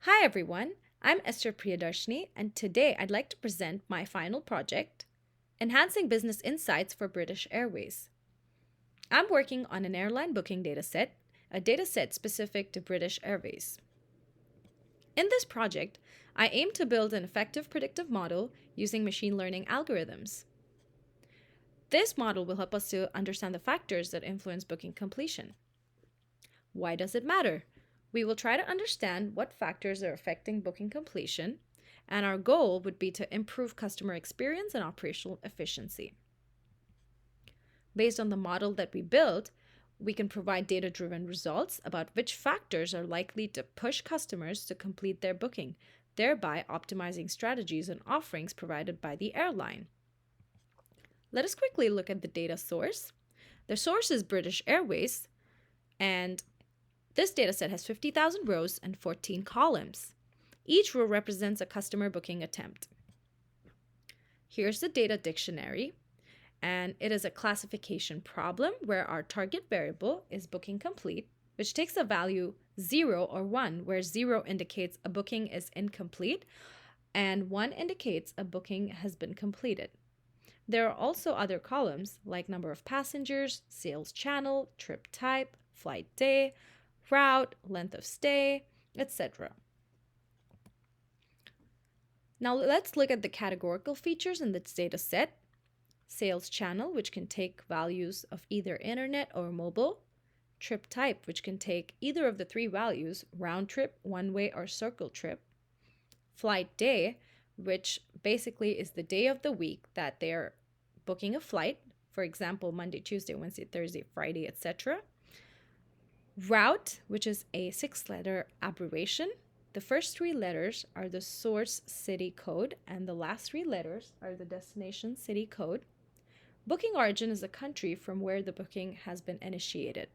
Hi everyone, I'm Esther Priyadarshini, and today I'd like to present my final project, Enhancing Business Insights for British Airways. I'm working on an airline booking dataset, a dataset specific to British Airways. In this project, I aim to build an effective predictive model using machine learning algorithms. This model will help us to understand the factors that influence booking completion. Why does it matter? We will try to understand what factors are affecting booking completion, and our goal would be to improve customer experience and operational efficiency. Based on the model that we built, we can provide data-driven results about which factors are likely to push customers to complete their booking, thereby optimizing strategies and offerings provided by the airline. Let us quickly look at the data source. The source is British Airways, and this dataset has 50,000 rows and 14 columns. Each row represents a customer booking attempt. Here's the data dictionary, and it is a classification problem where our target variable is booking complete, which takes a value 0 or 1, where 0 indicates a booking is incomplete and 1 indicates a booking has been completed. There are also other columns like number of passengers, sales channel, trip type, flight day, route, length of stay, etc. Now let's look at the categorical features in this data set. Sales channel, which can take values of either internet or mobile. Trip type, which can take either of the three values, round trip, one-way, or circle trip. Flight day, which basically is the day of the week that they're booking a flight, for example, Monday, Tuesday, Wednesday, Thursday, Friday, etc. Route, which is a 6-letter abbreviation. The first 3 letters are the source city code, and the last 3 letters are the destination city code. Booking origin is the country from where the booking has been initiated.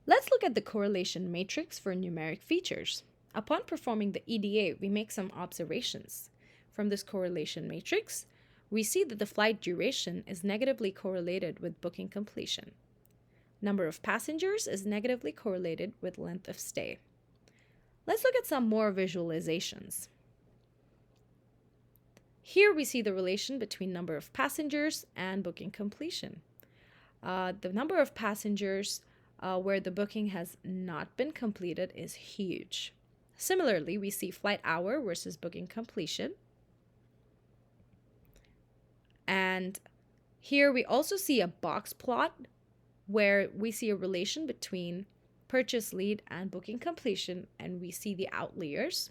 Let's look at the correlation matrix for numeric features. Upon performing the EDA, we make some observations. From this correlation matrix, we see that the flight duration is negatively correlated with booking completion. Number of passengers is negatively correlated with length of stay. Let's look at some more visualizations. Here we see the relation between number of passengers and booking completion. The number of passengers where the booking has not been completed is huge. Similarly, we see flight hour versus booking completion. And here we also see a box plot where we see a relation between purchase lead and booking completion, and we see the outliers.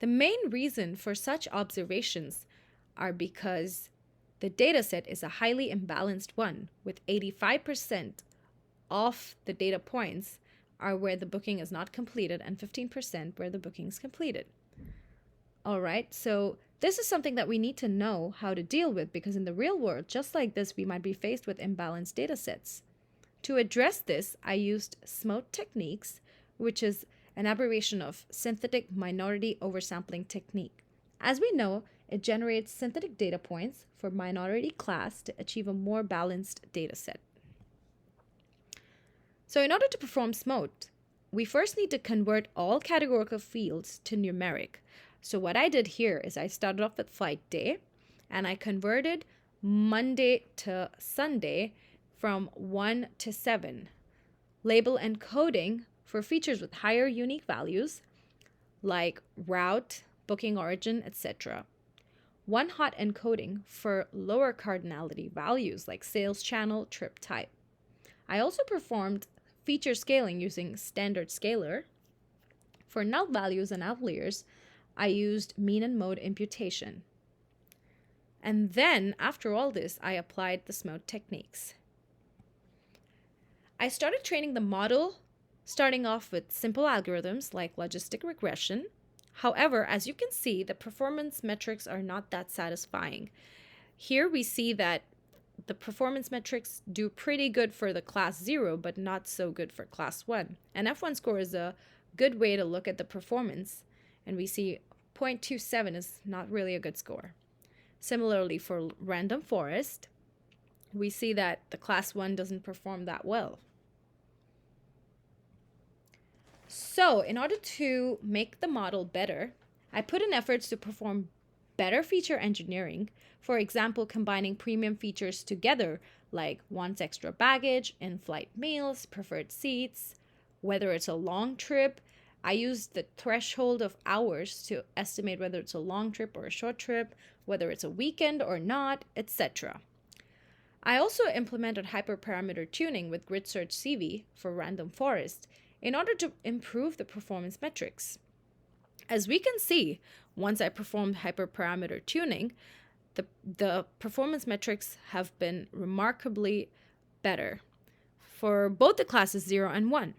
The main reason for such observations are because the dataset is a highly imbalanced one, with 85% of the data points are where the booking is not completed and 15% where the booking is completed. All right, so this is something that we need to know how to deal with, because in the real world, just like this, we might be faced with imbalanced data sets. To address this, I used SMOTE techniques, which is an abbreviation of synthetic minority oversampling technique. As we know, it generates synthetic data points for minority class to achieve a more balanced data set. So in order to perform SMOTE, we first need to convert all categorical fields to numeric. So what I did here is I started off with flight day, and I converted Monday to Sunday from 1 to 7. Label encoding for features with higher unique values like route, booking origin, etc. One hot encoding for lower cardinality values like sales channel, trip type. I also performed feature scaling using standard scaler. For null values and outliers, I used mean and mode imputation. And then, after all this, I applied the SMOTE techniques. I started training the model, starting off with simple algorithms like logistic regression. However, as you can see, the performance metrics are not that satisfying. Here we see that the performance metrics do pretty good for the class 0, but not so good for class 1. An F1 score is a good way to look at the performance, and we see 0.27 is not really a good score. Similarly, for random forest, we see that the class 1 doesn't perform that well. So, in order to make the model better, I put in efforts to perform better feature engineering. For example, combining premium features together, like wants extra baggage, in flight meals, preferred seats, whether it's a long trip. I used the threshold of hours to estimate whether it's a long trip or a short trip, whether it's a weekend or not, etc. I also implemented hyperparameter tuning with grid search CV for random forest in order to improve the performance metrics. As we can see, once I performed hyperparameter tuning, the performance metrics have been remarkably better for both the classes 0 and 1.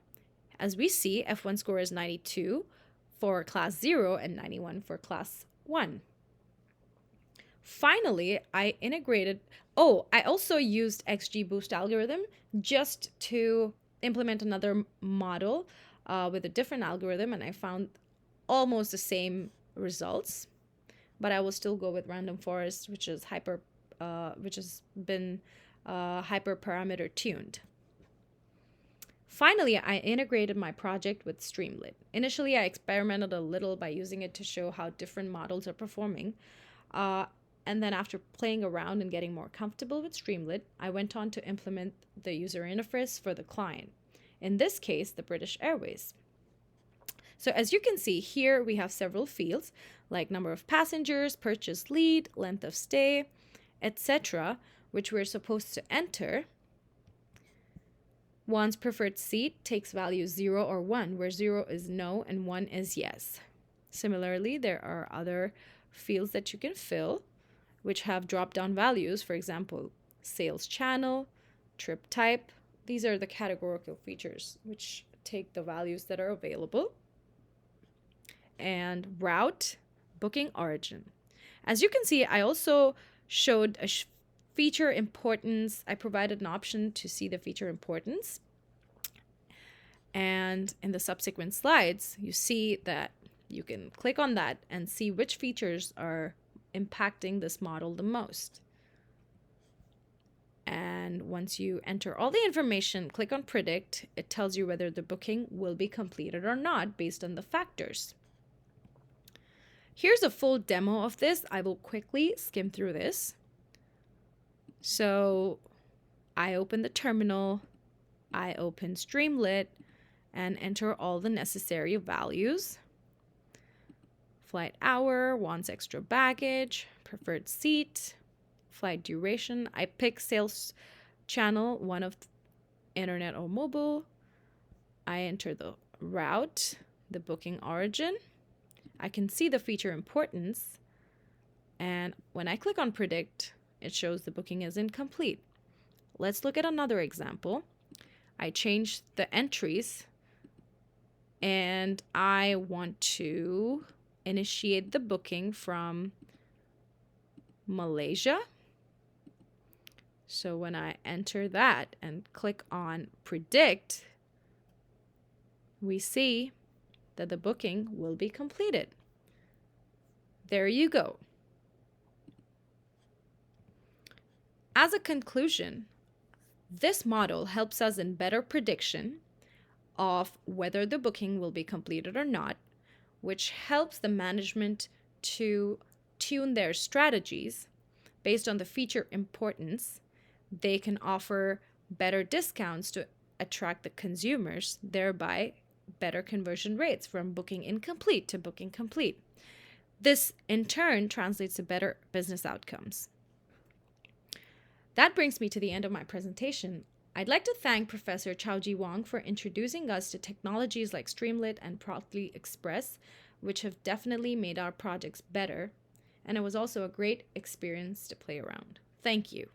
As we see, F1 score is 92 for class 0 and 91 for class 1. Finally, I also used XGBoost algorithm just to implement another model with a different algorithm, and I found almost the same results. But I will still go with random forest, which has been hyperparameter tuned. Finally, I integrated my project with Streamlit. Initially, I experimented a little by using it to show how different models are performing. And then after playing around and getting more comfortable with Streamlit, I went on to implement the user interface for the client. In this case, the British Airways. So as you can see here, we have several fields like number of passengers, purchase lead, length of stay, etc., which we're supposed to enter. One's preferred seat takes values 0 or 1, where 0 is no and 1 is yes. Similarly, there are other fields that you can fill, which have drop-down values, for example, sales channel, trip type. These are the categorical features, which take the values that are available. And route, booking origin. As you can see, I also showed a feature importance. I provided an option to see the feature importance. And in the subsequent slides, you see that you can click on that and see which features are impacting this model the most. And once you enter all the information, click on predict, it tells you whether the booking will be completed or not based on the factors. Here's a full demo of this. I will quickly skim through this. So I open the terminal, I open Streamlit, and enter all the necessary values. Flight hour, wants extra baggage, preferred seat, flight duration. I pick sales channel, one of internet or mobile. I enter the route, the booking origin. I can see the feature importance, and when I click on predict, it shows the booking is incomplete. Let's look at another example. I change the entries, and I want to initiate the booking from Malaysia. So when I enter that and click on predict, we see that the booking will be completed. There you go. As a conclusion, this model helps us in better prediction of whether the booking will be completed or not, which helps the management to tune their strategies based on the feature importance. They can offer better discounts to attract the consumers, thereby better conversion rates from booking incomplete to booking complete. This, in turn, translates to better business outcomes. That brings me to the end of my presentation. I'd like to thank Professor Chao-Ji Wang for introducing us to technologies like Streamlit and Promptly Express, which have definitely made our projects better, and it was also a great experience to play around. Thank you.